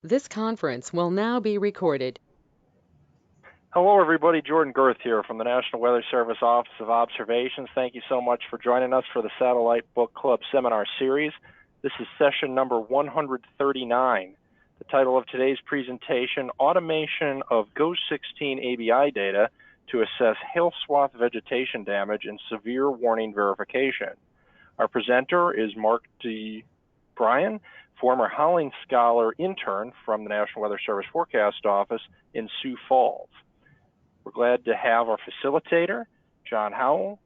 This conference will now be recorded. Hello, everybody. Jordan Girth here from the National Weather Service Office of Observations. Thank you so much for joining us for the Satellite Book Club Seminar Series. This is session number 139. The title of today's presentation, Automation of GOES-16 ABI Data to Assess Hail Swath Vegetation Damage and Severe Warning Verification. Our presenter is Mark D. Bryan, former Howling Scholar intern from the National Weather Service Forecast Office in Sioux Falls. We're glad to have our facilitator, John Howell,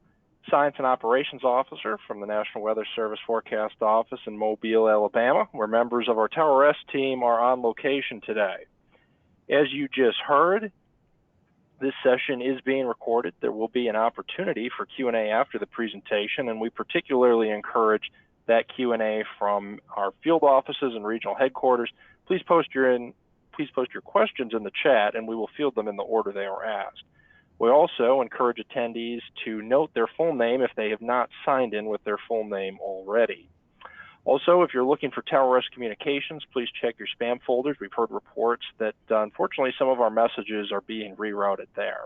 Science and Operations Officer from the National Weather Service Forecast Office in Mobile, Alabama, where members of our Tower S team are on location today. As you just heard, this session is being recorded. There will be an opportunity for Q&A after the presentation, and we particularly encourage that Q&A from our field offices and regional headquarters. Please post your questions in the chat, and we will field them in the order they are asked. We also encourage attendees to note their full name if they have not signed in with their full name already. Also, if you're looking for Tower S communications, please check your spam folders. We've heard reports that unfortunately some of our messages are being rerouted there.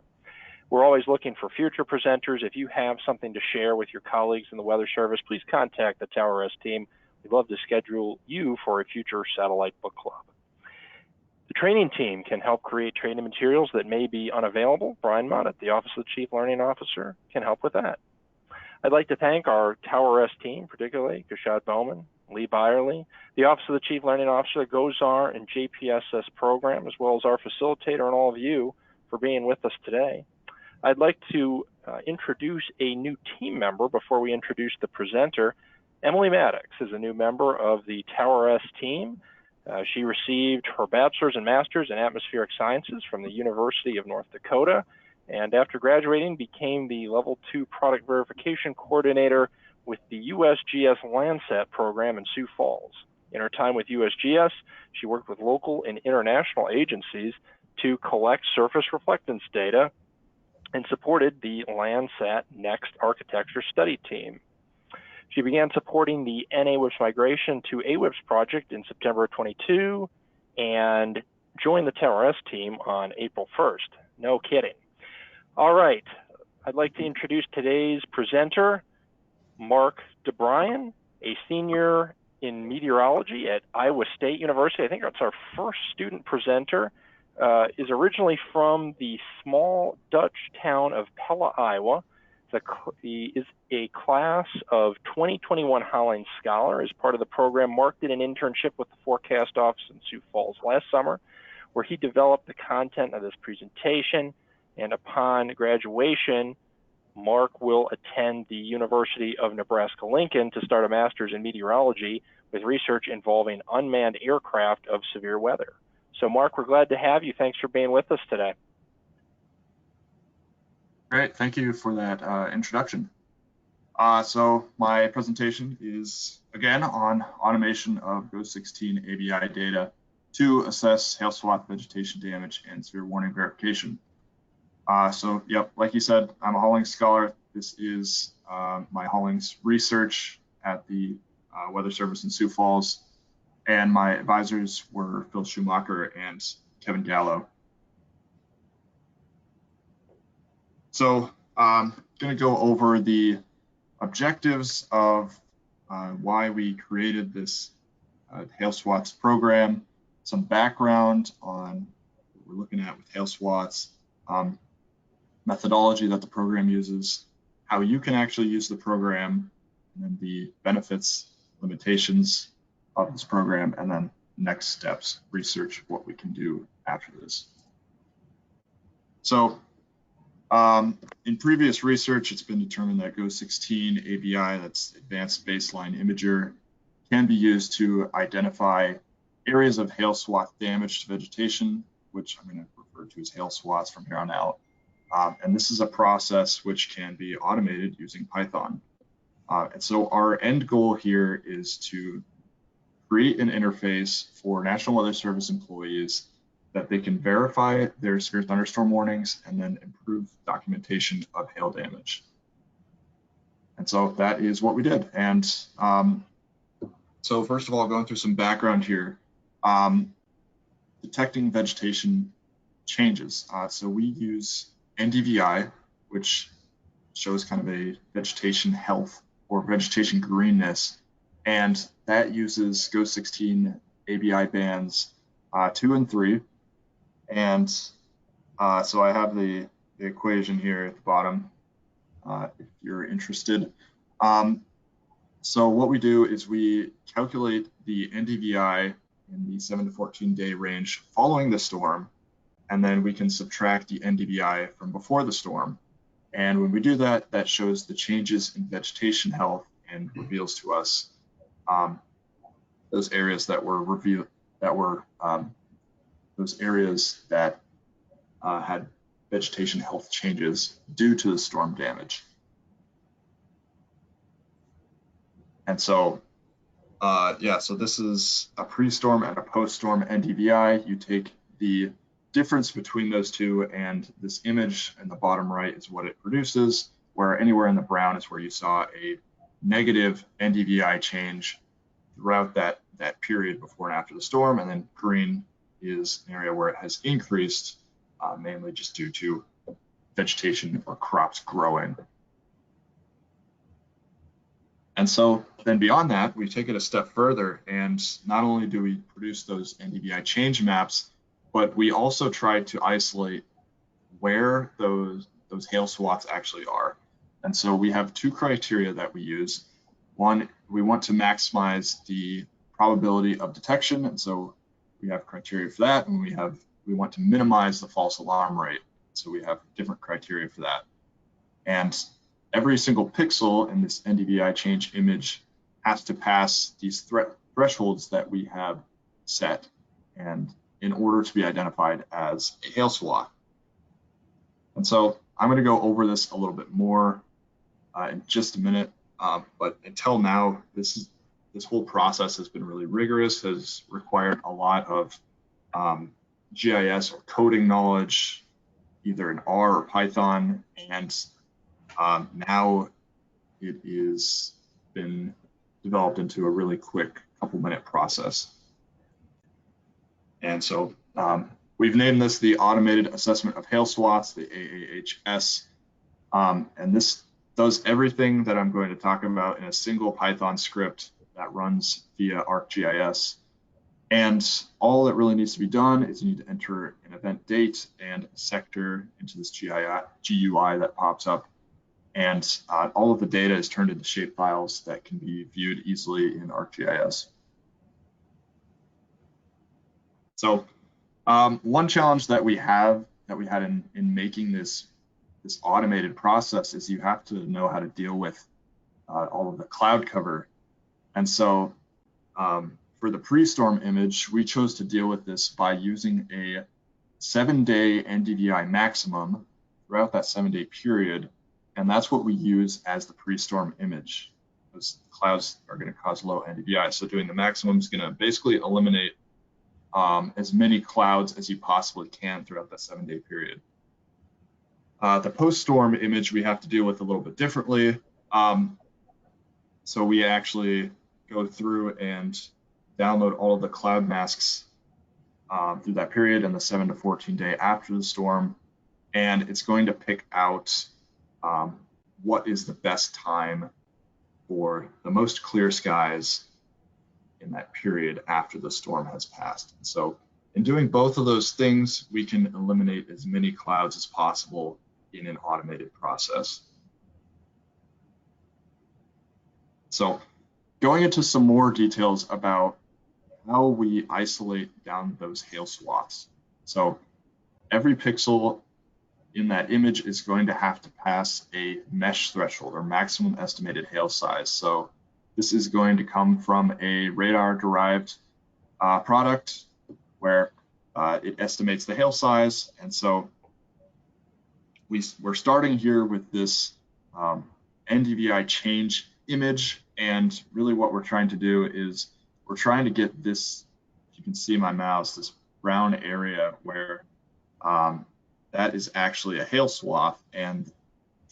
We're always looking for future presenters. If you have something to share with your colleagues in the Weather Service, please contact the Tower S team. We'd love to schedule you for a future Satellite Book Club. The training team can help create training materials that may be unavailable. Brian Mott at the Office of the Chief Learning Officer can help with that. I'd like to thank our Tower S team, particularly Kashad Bowman, Lee Byerly, the Office of the Chief Learning Officer, the GOES-R and JPSS program, as well as our facilitator and all of you for being with us today. I'd like to introduce a new team member before we introduce the presenter. Emily Maddox is a new member of the Tower S team. She received her bachelor's and master's in atmospheric sciences from the University of North Dakota, and after graduating became the Level 2 Product Verification Coordinator with the USGS Landsat program in Sioux Falls. In her time with USGS, she worked with local and international agencies to collect surface reflectance data and supported the Landsat Next Architecture Study Team. She began supporting the NAWIPS migration to AWIPS project in September of 22 and joined the Tower S team on April 1st. No kidding. All right, I'd like to introduce today's presenter, Mark D. Bryan, a senior in meteorology at Iowa State University. I think that's our first student presenter. Is originally from the small Dutch town of Pella, Iowa. He is a class of 2021 Howling Scholar as part of the program. Mark did an internship with the Forecast Office in Sioux Falls last summer, where he developed the content of this presentation. And upon graduation, Mark will attend the University of Nebraska-Lincoln to start a master's in meteorology with research involving unmanned aircraft of severe weather. So Mark, we're glad to have you. Thanks for being with us today. Great, thank you for that introduction. So my presentation is again on automation of GOES-16 ABI data to assess hail swath vegetation damage and severe warning verification. So yep, like you said, I'm a Howling Scholar. This is my Howling's research at the Weather Service in Sioux Falls, and my advisors were Phil Schumacher and Kevin Gallo. So I'm going to go over the objectives of why we created this hail swaths program, some background on what we're looking at with hail swaths, methodology that the program uses, how you can actually use the program, and then the benefits, limitations of this program, and then next steps, research what we can do after this. So in previous research, it's been determined that GOES-16 ABI, that's Advanced Baseline Imager, can be used to identify areas of hail swath damage to vegetation, which I'm going to refer to as hail swaths from here on out. And this is a process which can be automated using Python. And so our end goal here is to create an interface for National Weather Service employees that they can verify their severe thunderstorm warnings and then improve documentation of hail damage. And so that is what we did. And so first of all, going through some background here, detecting vegetation changes. So we use NDVI, which shows kind of a vegetation health or vegetation greenness, and that uses GO16 ABI bands 2 and 3. And so I have the equation here at the bottom if you're interested. So what we do is we calculate the NDVI in the 7 to 14 day range following the storm, and then we can subtract the NDVI from before the storm. And when we do that, that shows the changes in vegetation health and reveals to us those areas that were revealed, those areas that had vegetation health changes due to the storm damage. And so, so this is a pre-storm and a post-storm NDVI. You take the difference between those two, and this image in the bottom right is what it produces, where anywhere in the brown is where you saw a negative NDVI change throughout that period before and after the storm, and then green is an area where it has increased, mainly just due to vegetation or crops growing. And so then beyond that, we take it a step further, and not only do we produce those NDVI change maps, but we also try to isolate where those hail swaths actually are. And so we have two criteria that we use. One, we want to maximize the probability of detection, and so we have criteria for that, and we want to minimize the false alarm rate, so we have different criteria for that. And every single pixel in this NDVI change image has to pass these thresholds that we have set, and in order to be identified as a hail swath. And so I'm going to go over this a little bit more in just a minute, but until now, this whole process has been really rigorous, has required a lot of GIS or coding knowledge, either in R or Python, and now it is been developed into a really quick couple-minute process. And so we've named this the Automated Assessment of Hail Swaths, the AAHS, and this does everything that I'm going to talk about in a single Python script that runs via ArcGIS. And all that really needs to be done is you need to enter an event date and a sector into this GUI that pops up. And all of the data is turned into shapefiles that can be viewed easily in ArcGIS. So one challenge that we had in making this automated process is you have to know how to deal with all of the cloud cover. And so for the pre-storm image, we chose to deal with this by using a 7-day NDVI maximum throughout that 7-day period. And that's what we use as the pre-storm image, because clouds are going to cause low NDVI. So doing the maximum is going to basically eliminate as many clouds as you possibly can throughout that 7-day period. The post-storm image we have to deal with a little bit differently. So we actually go through and download all of the cloud masks through that period and the 7 to 14 day after the storm. And it's going to pick out what is the best time for the most clear skies in that period after the storm has passed. So in doing both of those things, we can eliminate as many clouds as possible in an automated process. So going into some more details about how we isolate down those hail swaths. So every pixel in that image is going to have to pass a mesh threshold or maximum estimated hail size. So this is going to come from a radar-derived product where it estimates the hail size. And so we're starting here with this NDVI change image. And really what we're trying to do is we're trying to get this, if you can see my mouse, this brown area where that is actually a hail swath, and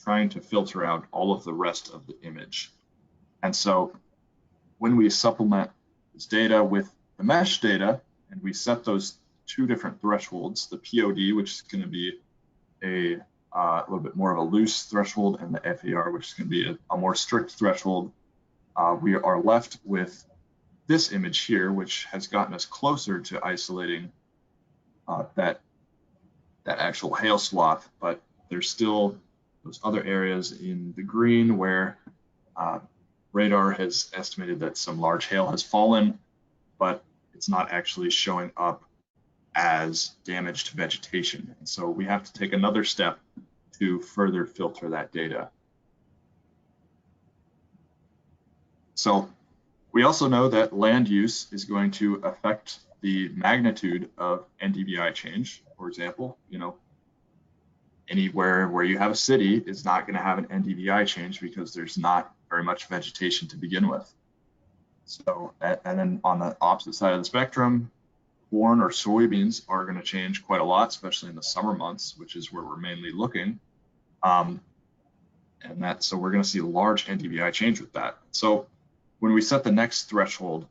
trying to filter out all of the rest of the image. And so when we supplement this data with the mesh data and we set those two different thresholds, the POD, which is going to be a little bit more of a loose threshold, and the FAR, which is going to be a more strict threshold. We are left with this image here, which has gotten us closer to isolating that actual hail swath, but there's still those other areas in the green where radar has estimated that some large hail has fallen, but it's not actually showing up as damage to vegetation. And so we have to take another step to further filter that data. So we also know that land use is going to affect the magnitude of NDVI change. For example, anywhere where you have a city is not going to have an NDVI change because there's not very much vegetation to begin with. So, and then on the opposite side of the spectrum, corn or soybeans are going to change quite a lot, especially in the summer months, which is where we're mainly looking. So we're going to see a large NDVI change with that. So when we set the next threshold,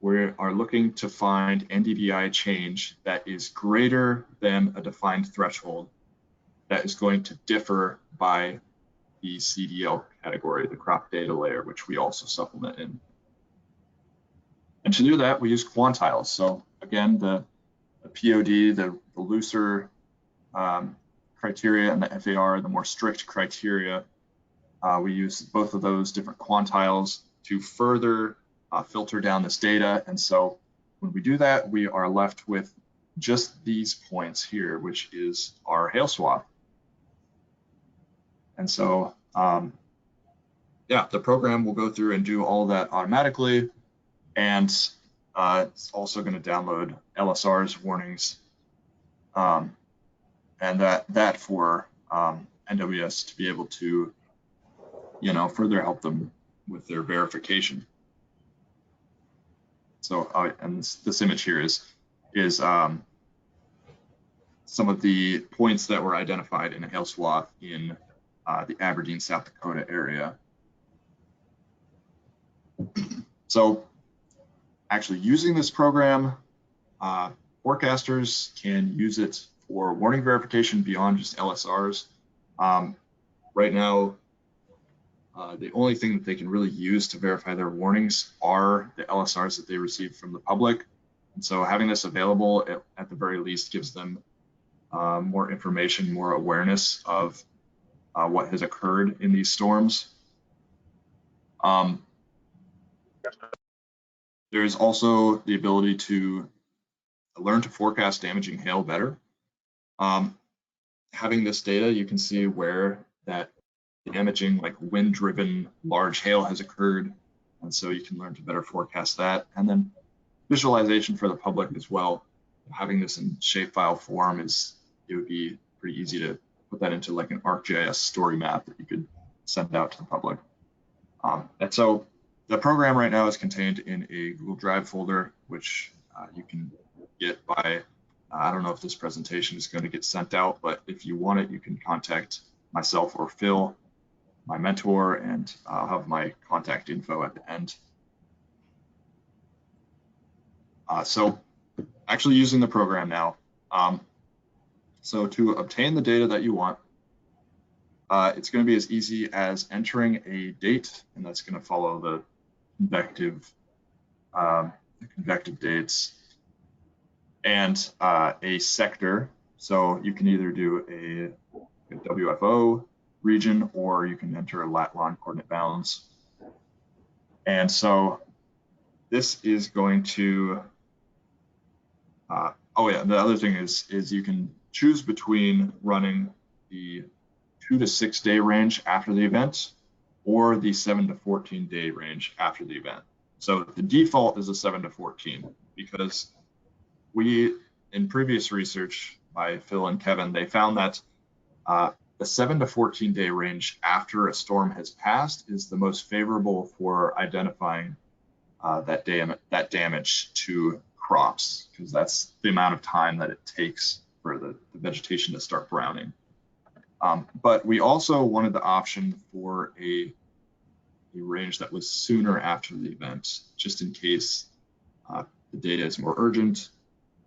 we are looking to find NDVI change that is greater than a defined threshold that is going to differ by the CDL category, the crop data layer, which we also supplement in. And to do that, we use quantiles. So again, the POD, the looser criteria, and the FAR, the more strict criteria, we use both of those different quantiles to further filter down this data. And so when we do that, we are left with just these points here, which is our hail swath. And so, the program will go through and do all of that automatically. And it's also going to download LSR's warnings and that for NWS to be able to, further help them with their verification. So, and this image here is some of the points that were identified in a hail swath in the Aberdeen, South Dakota area. So actually using this program, forecasters can use it for warning verification beyond just LSRs. Right now, the only thing that they can really use to verify their warnings are the LSRs that they receive from the public. And so having this available at the very least gives them more information, more awareness of what has occurred in these storms. There is also the ability to learn to forecast damaging hail better. Having this data, you can see where that damaging, like wind-driven large hail has occurred. And so you can learn to better forecast that. And then visualization for the public as well. Having this in shapefile form it would be pretty easy to put that into like an ArcGIS story map that you could send out to the public. And so the program right now is contained in a Google Drive folder, which you can get by, I don't know if this presentation is going to get sent out, but if you want it, you can contact myself or Phil, my mentor, and I'll have my contact info at the end. So actually using the program now. So to obtain the data that you want, it's going to be as easy as entering a date, and that's going to follow the convective dates, and a sector. So you can either do a WFO region, or you can enter a lat-long coordinate bounds. And so this is going to, the other thing is you can choose between running the 2 to 6 day range after the event or the 7 to 14 day range after the event. So the default is a 7 to 14 because in previous research by Phil and Kevin, they found that the 7 to 14 day range after a storm has passed is the most favorable for identifying that damage to crops, because that's the amount of time that it takes for the vegetation to start browning. But we also wanted the option for a range that was sooner after the event, just in case the data is more urgent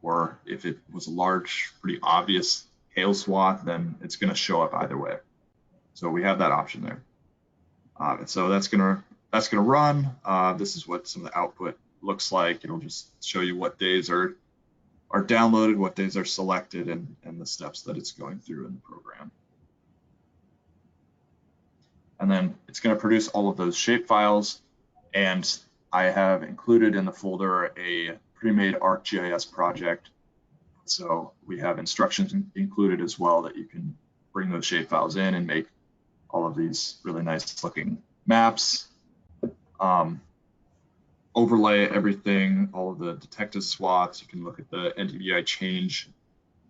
or if it was a large, pretty obvious hail swath, then it's going to show up either way. So we have that option there. And so that's going to run. This is what some of the output looks like. It'll just show you what days are downloaded, what days are selected, and the steps that it's going through in the program. And then it's going to produce all of those shape files. And I have included in the folder a pre-made ArcGIS project. So we have instructions included as well that you can bring those shape files in and make all of these really nice looking maps. Overlay everything, all of the detected swaths. You can look at the NDVI change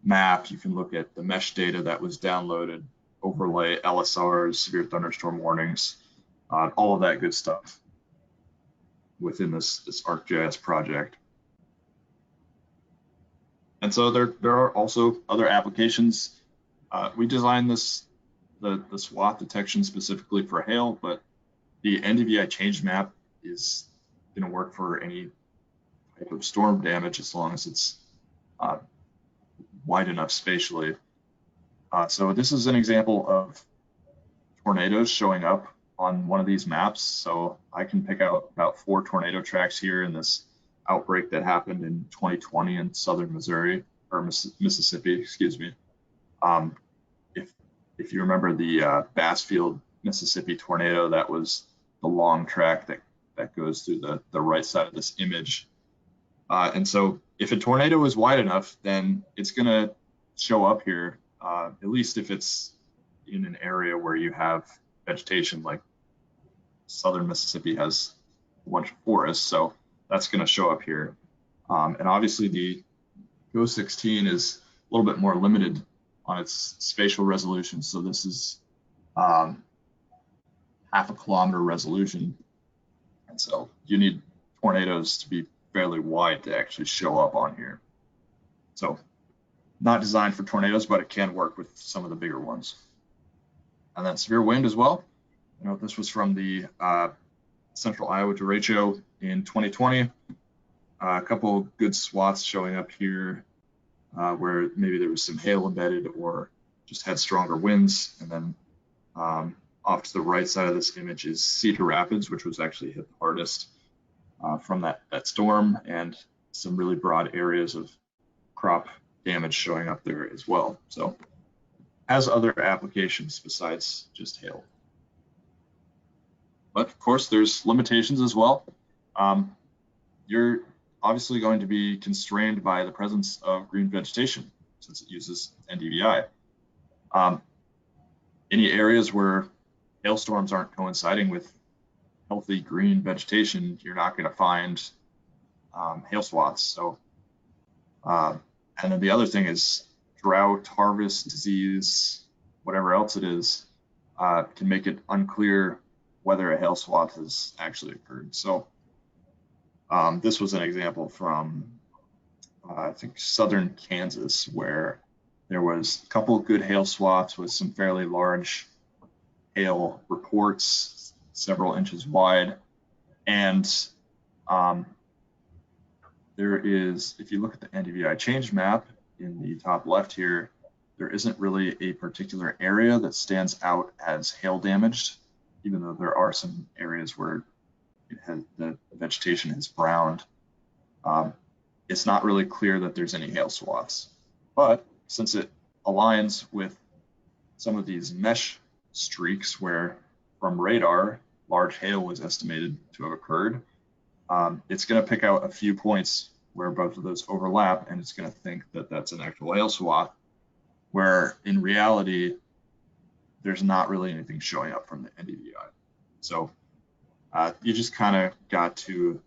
map. You can look at the mesh data that was downloaded, overlay LSRs, severe thunderstorm warnings, all of that good stuff within this ArcGIS project. And so there are also other applications. We designed the swath detection specifically for hail, but the NDVI change map is going to work for any type of storm damage as long as it's wide enough spatially. So this is an example of tornadoes showing up on one of these maps. So I can pick out about 4 tornado tracks here in this outbreak that happened in 2020 in southern Missouri, or Mississippi, excuse me. If you remember the Bassfield, Mississippi tornado, that was the long track that goes through the right side of this image. And so if a tornado is wide enough, then it's going to show up here, at least if it's in an area where you have vegetation, like southern Mississippi has a bunch of forests, so that's going to show up here. And obviously the GO16 is a little bit more limited on its spatial resolution. So this is half a kilometer resolution. And so you need tornadoes to be fairly wide to actually show up on here. So not designed for tornadoes, but it can work with some of the bigger ones. And then severe wind as well. You know, this was from the Central Iowa derecho in 2020. A couple good swaths showing up here where maybe there was some hail embedded or just had stronger winds. And then off to the right side of this image is Cedar Rapids, which was actually hit the hardest from that storm, and some really broad areas of crop damage showing up there as well. So has other applications besides just hail. But of course, there's limitations as well. You're obviously going to be constrained by the presence of green vegetation since it uses NDVI. Any areas where hailstorms aren't coinciding with healthy green vegetation, you're not going to find hail swaths. So, and then the other thing is drought, harvest, disease, whatever else it is, can make it unclear whether a hail swath has actually occurred. So this was an example from, I think, southern Kansas, where there was a couple of good hail swaths with some fairly large hail reports, several inches wide. And there is, if you look at the NDVI change map in the top left here, there isn't really a particular area that stands out as hail damaged, even though there are some areas where the vegetation has browned. It's not really clear that there's any hail swaths. But since it aligns with some of these mesh streaks where from radar, large hail was estimated to have occurred, it's going to pick out a few points where both of those overlap, and it's going to think that that's an actual hail swath, where in reality, there's not really anything showing up from the NDVI. So you just kind of got to,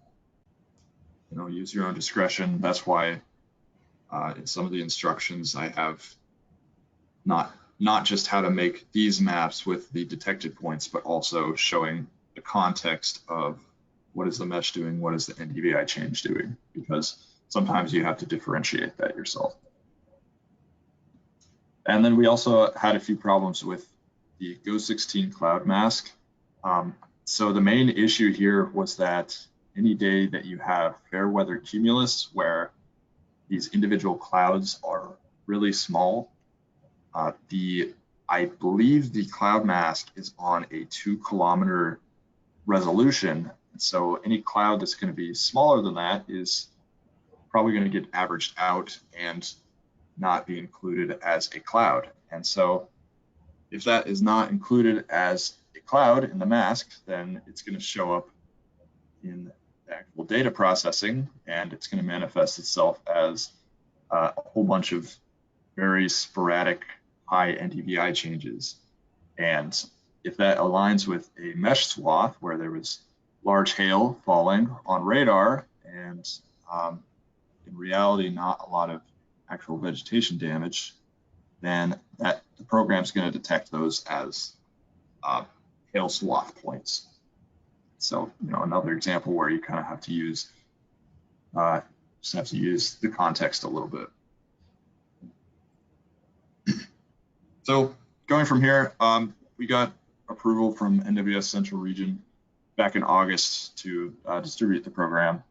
use your own discretion. That's why in some of the instructions I have not just how to make these maps with the detected points, but also showing the context of what is the mesh doing, what is the NDVI change doing, because sometimes you have to differentiate that yourself. And then we also had a few problems with the GO16 cloud mask. So the main issue here was that any day that you have fair weather cumulus where these individual clouds are really small. I believe the cloud mask is on a 2-kilometer resolution. And so any cloud that's going to be smaller than that is probably going to get averaged out and not be included as a cloud. And so if that is not included as a cloud in the mask, then it's going to show up in the actual data processing, and it's going to manifest itself as a whole bunch of very sporadic high NDVI changes. And if that aligns with a mesh swath where there was large hail falling on radar and in reality not a lot of actual vegetation damage, then the program's going to detect those as hail swath points. So, another example where you kind of have to use the context a little bit. So going from here, we got approval from NWS Central Region back in August to distribute the program.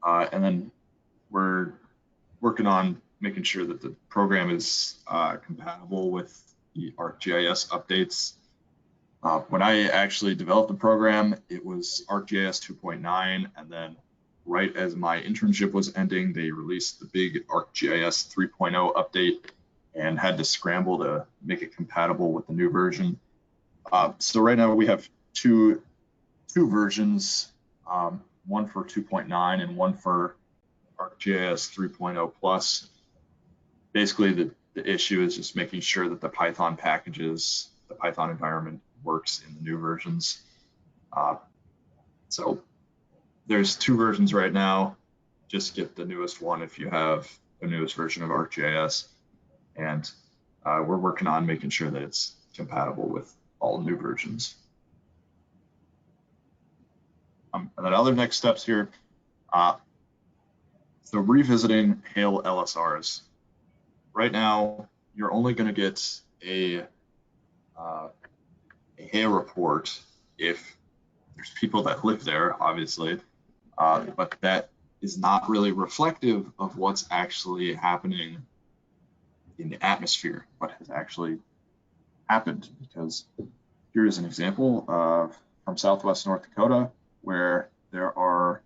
And then we're working on making sure that the program is compatible with the ArcGIS updates. When I actually developed the program, it was ArcGIS 2.9, and then right as my internship was ending, they released the big ArcGIS 3.0 update and had to scramble to make it compatible with the new version. So right now we have two versions, one for 2.9 and one for ArcGIS 3.0 plus. Basically, the issue is just making sure that the Python packages, the Python environment works in the new versions. So there's 2 versions right now. Just get the newest one if you have the newest version of ArcGIS. And we're working on making sure that it's compatible with all new versions. And then other next steps here. So revisiting hail LSRs. Right now, you're only going to get a hail report if there's people that live there, obviously, but that is not really reflective of what's actually happening in the atmosphere, what has actually happened. Because here's an example from Southwest North Dakota, where there are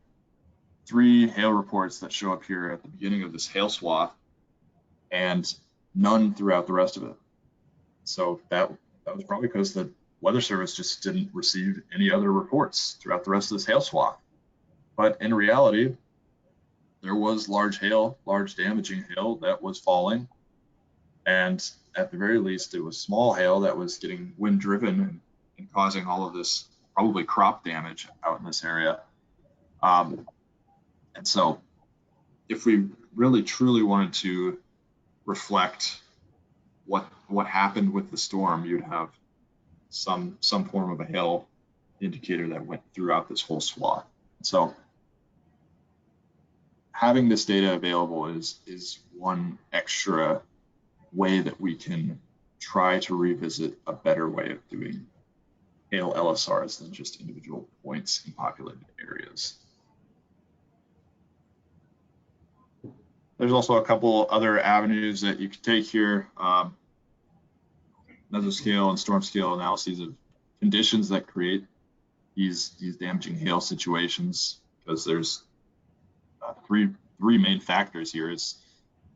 3 hail reports that show up here at the beginning of this hail swath, and none throughout the rest of it. So that was probably because the Weather Service just didn't receive any other reports throughout the rest of this hail swath. But in reality, there was large hail, large damaging hail that was falling. And at the very least, it was small hail that was getting wind driven and causing all of this probably crop damage out in this area. And so if we really truly wanted to reflect what happened with the storm, you'd have some form of a hail indicator that went throughout this whole swath. So having this data available is one extra way that we can try to revisit a better way of doing hail LSRs than just individual points in populated areas. There's also a couple other avenues that you could take here. Mesoscale and storm scale analyses of conditions that create these damaging hail situations, because there's three main factors here. Is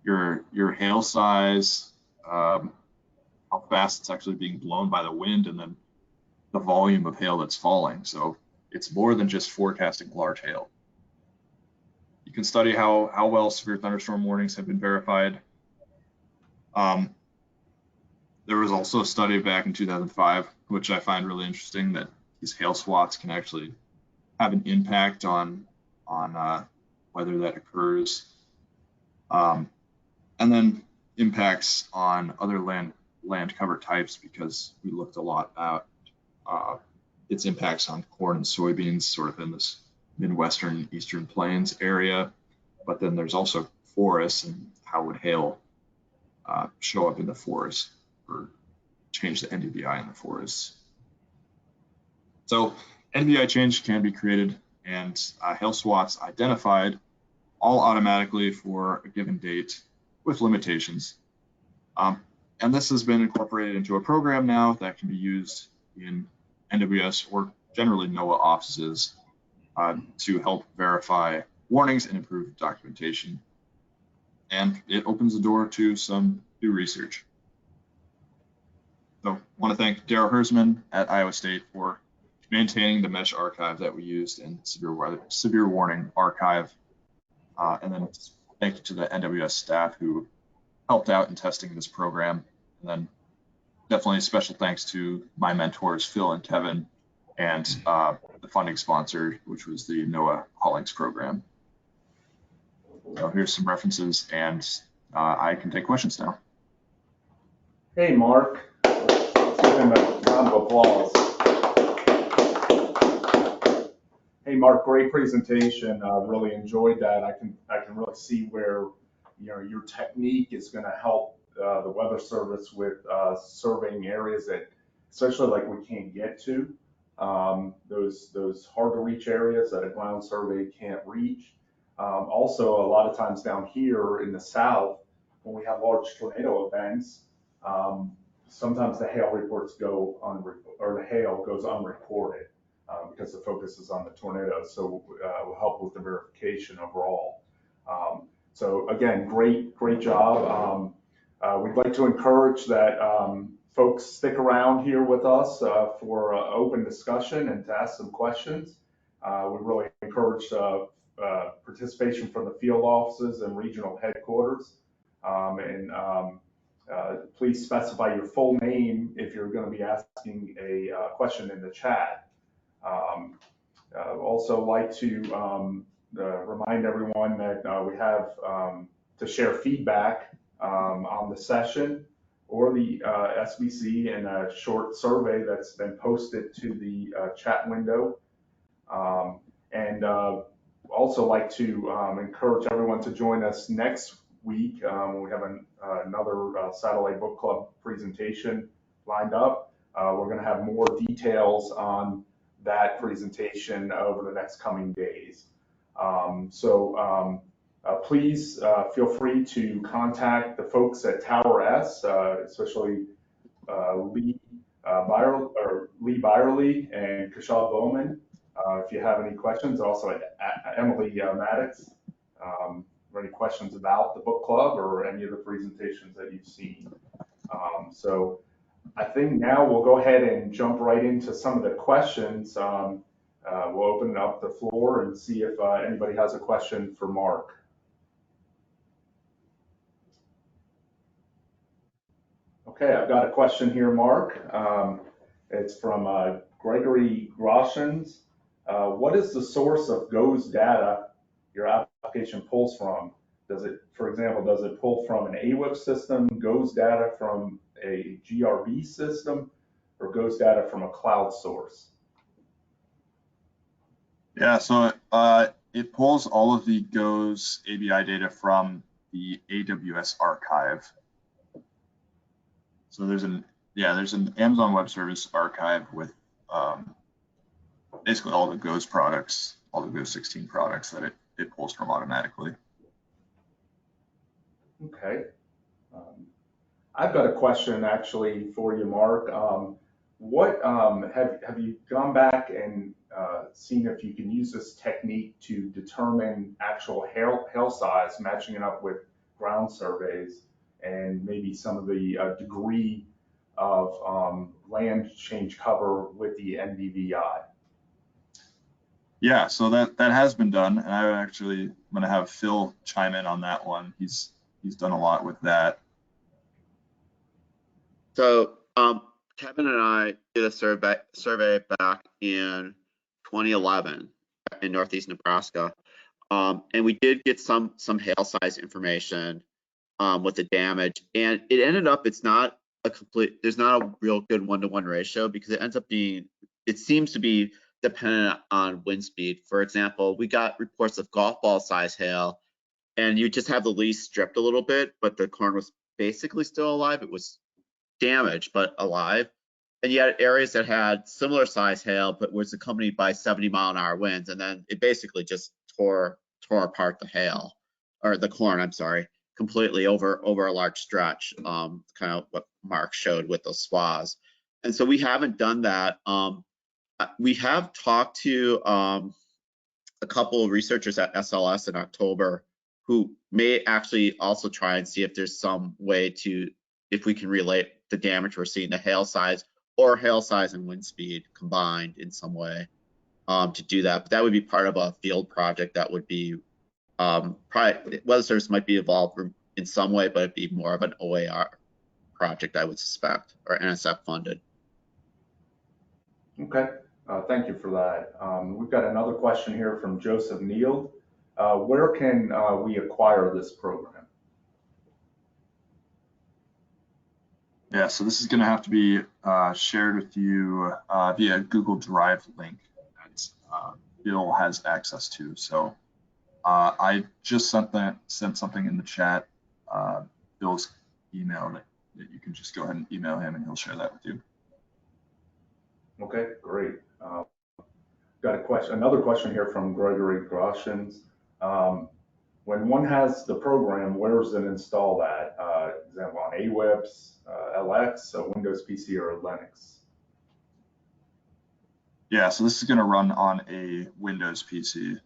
your hail size, how fast it's actually being blown by the wind, and then the volume of hail that's falling. So it's more than just forecasting large hail. You can study how well severe thunderstorm warnings have been verified. There was also a study back in 2005, which I find really interesting, that these hail swaths can actually have an impact on whether that occurs. And then impacts on other land cover types, because we looked a lot at its impacts on corn and soybeans, sort of in this Midwestern Eastern Plains area. But then there's also forests, and how would hail show up in the forest or change the NDVI in the forests. So NDVI change can be created, and hail swaths identified all automatically for a given date with limitations. And this has been incorporated into a program now that can be used in NWS or generally NOAA offices to help verify warnings and improve documentation. And it opens the door to some new research. So I want to thank Darryl Hersman at Iowa State for maintaining the MESH archive that we used in severe warning archive. And then thank you to the NWS staff who helped out in testing this program. And then definitely special thanks to my mentors, Phil and Kevin, and the funding sponsor, which was the NOAA Hollings program. So here's some references, and I can take questions now. Hey, Mark. Let's give him a round of applause. Hey, Mark, great presentation. Really enjoyed that. I can really see where your technique is going to help the Weather Service with surveying areas that, especially like we can't get to, those hard to reach areas that a ground survey can't reach. Also, a lot of times down here in the South, when we have large tornado events, sometimes the hail reports go or the hail goes unreported because the focus is on the tornado. So will help with the verification overall. So again, great job. We'd like to encourage that folks stick around here with us for open discussion and to ask some questions. We really encourage participation from the field offices and regional headquarters. Please specify your full name if you're going to be asking a question in the chat. Also like to remind everyone that we have to share feedback on the session or the SBC in a short survey that's been posted to the chat window. Also like to encourage everyone to join us next week. We have another Satellite Book Club presentation lined up. We're going to have more details on that presentation over the next coming days. Please feel free to contact the folks at Tower S, especially Lee Byerly and Kishal Bowman, if you have any questions. Also at Emily Maddox, for any questions about the book club or any of the presentations that you've seen. So I think now we'll go ahead and jump right into some of the questions. We'll open up the floor and see if anybody has a question for Mark. Okay, I've got a question here, Mark. It's from Gregory Groshans. What is the source of GOES data your application pulls from? Does it, for example, does it pull from an AWIP system, GOES data from a GRB system, or GOES data from a cloud source? Yeah, so it pulls all of the GOES ABI data from the AWS archive. So there's an Amazon Web Service archive with basically all the GOES products, all the GOES 16 products that it pulls from automatically. Okay. I've got a question actually for you, Mark. What have you gone back and seen if you can use this technique to determine actual hail size, matching it up with ground surveys, and maybe some of the degree of land change cover with the NDVI? Yeah, so that has been done, and I'm going to have Phil chime in on that one. He's done a lot with that. So Kevin and I did a survey back in 2011 in Northeast Nebraska, and we did get some hail size information with the damage, and it ended up there's not a real good one-to-one ratio because it seems to be dependent on wind speed. For example, we got reports of golf ball size hail, and you just have the leaves stripped a little bit, but the corn was basically still alive. It was damaged but alive. And you had areas that had similar size hail but was accompanied by 70-mile-an-hour winds, and then it basically just tore tore apart the hail, or the corn, I'm sorry, completely over a large stretch, kind of what Mark showed with those swaths. And so we haven't done that. We have talked to a couple of researchers at SLS in October who may actually also try and see if there's some way to, if we can relate the damage we're seeing to hail size or hail size and wind speed combined in some way to do that. But that would be part of a field project that would be, probably Weather Service might be involved in some way, but it'd be more of an OAR project, I would suspect, or NSF funded. Okay, thank you for that. We've got another question here from Joseph Neal. Where can we acquire this program? Yeah, so this is going to have to be shared with you via Google Drive link that Bill has access to. So I just sent something in the chat, Bill's email, that you can just go ahead and email him and he'll share that with you. Okay, great. Got another question here from Gregory Groshans. When one has the program, where does it install that? Example on AWIPS, LX, Windows PC, or Linux? Yeah, so this is going to run on a Windows PC.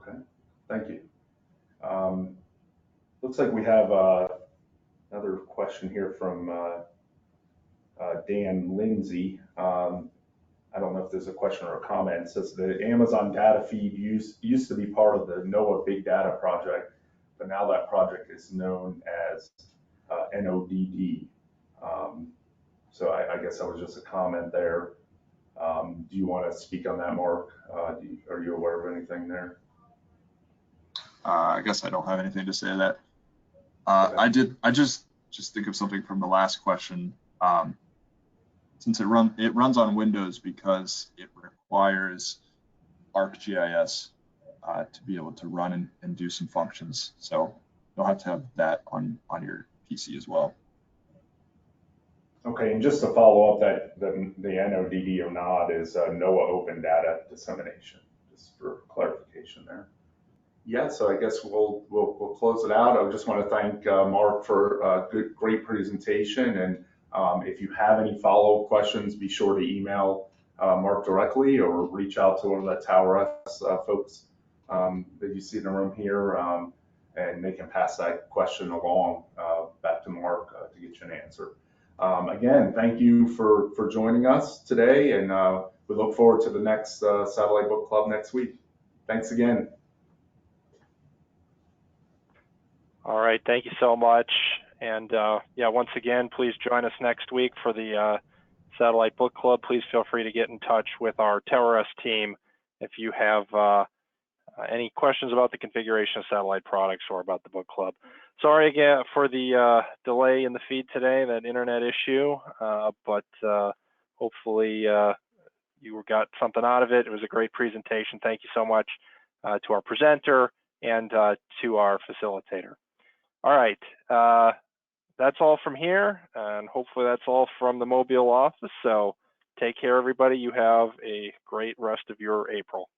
Okay, thank you. Looks like we have another question here from Dan Lindsay. I don't know if there's a question or a comment. It says the Amazon data feed used to be part of the NOAA Big Data project, but now that project is known as NODD. So I guess that was just a comment there. Do you want to speak on that, Mark? Are you aware of anything there? I guess I don't have anything to say to that. Okay. I just think of something from the last question. Since it runs on Windows because it requires ArcGIS to be able to run and do some functions. So you'll have to have that on your PC as well. Okay, and just to follow up, that the NODD or NOD is NOAA Open Data Dissemination, just for clarification there. Yeah, so I guess we'll close it out. I just want to thank Mark for a great presentation, and if you have any follow-up questions, be sure to email Mark directly or reach out to one of the Tower S folks that you see in the room here, and they can pass that question along back to Mark to get you an answer. Again, thank you for joining us today, and we look forward to the next Satellite Book Club next week. Thanks again. All right, thank you so much. And yeah, once again, please join us next week for the Satellite Book Club. Please feel free to get in touch with our TowerS team if you have any questions about the configuration of satellite products or about the book club. Sorry again for the delay in the feed today, that internet issue, but hopefully you got something out of it. It was a great presentation. Thank you so much to our presenter and to our facilitator. All right, that's all from here, and hopefully that's all from the Mobile office. So take care, everybody. You have a great rest of your April.